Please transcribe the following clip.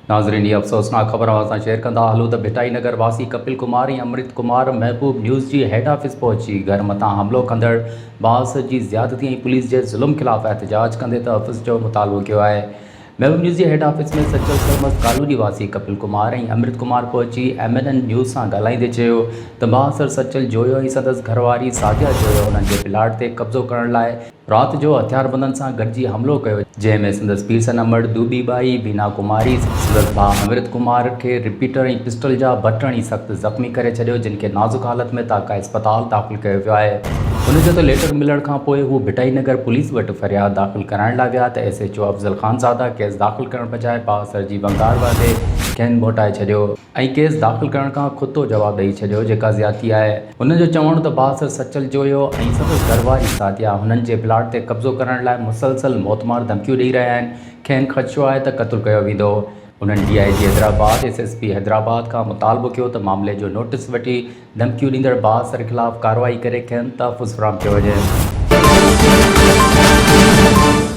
नाज़रीन, ये अफ़सोसनाक ख़बर असां शेयर कंदा हलूं त भिटाई नगर वासी कपिल कुमार ऐं अमृत कुमार महबूब न्यूज़ जी हेड ऑफिस पहुची घर मथां हमलो कंदड़ बास जी ज़्यादती ऐं पुलिस जे ज़ुल्म ख़िलाफ़ एहतजाज कंदे त ऑफिस जो मुतालबो कियो आहे। महबूब न्यूज़ जी हेड ऑफिस में सचल सरमस्त कालोनी वासी कपिल कुमार ऐं अमृत कुमार पहुची MNN न्यूज़ सां ॻाल्हाईंदे चयो त बासर सचल जोयो ऐं संदसि घरवारी सादिया जोयो उन्हनि जे प्लाट ते कब्ज़ो करण लाइ रात जो हथियारबंदनि सां गॾिजी हमलो कयो, जंहिंमें संदसि पीरसन अमड़, दूबी बाई, बीना कुमारी, संदसि भाउ अमृत कुमार खे रिपीटर ऐं पिस्टल जा बट हणी सख़्तु ज़ख़्मी करे छॾियो, जिन खे नाज़ुक हालत में ताक़ा इस्पताल दाख़िल कयो वियो आहे। उनजो त लेटर मिलण खां पोइ हू भिटाई नगर पुलिस वटि फ़रियाद दाख़िल कराइण लाइ विया त SHO अफ़ज़ल ख़ान ज़ादा केस दाख़िल करण बजाए बासर जी बंगार वादे खेनि मोटाए छॾियो ऐं केस दाख़िल करण खां खुदो जवाबु ॾेई छॾियो, जेका ज़्यादती आहे। उन जो चवणु त बासर सचल जोयो ऐं संदसि घरवारी सादिया हुननि जे प्लाट ते कब्ज़ो करण लाइ मुसलसल मौतमार धमकियूं ॾेई रहिया आहिनि। खेनि ख़दशो आहे त क़त्लु कयो वेंदो। उन्हनि DIG हैदराबाद SSP हैदराबाद खां मुतालबो कयो त मामले जो नोटिस वठी धमकियूं ॾींदड़ बासर ख़िलाफ़ कार्रवाई करे खेनि तहफ़्फ़ुज़ फ़राहम कयो वञे।